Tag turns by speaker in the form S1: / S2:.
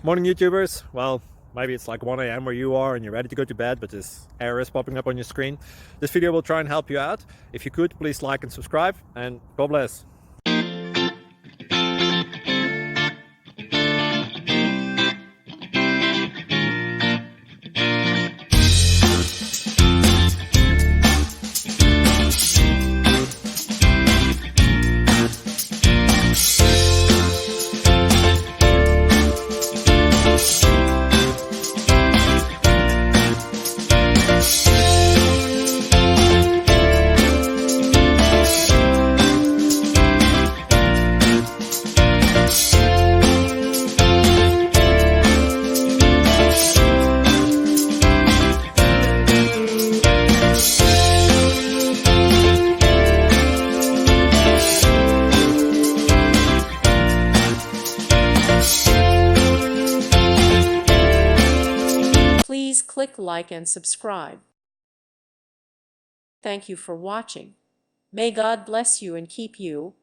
S1: Morning YouTubers. Well, maybe it's like 1 a.m. where you are and you're ready to go to bed, but this error is popping up on your screen. This video will try and help you out. If you could, please like and subscribe, and God bless.
S2: Please click like and subscribe. Thank you for watching. May God bless you and keep you.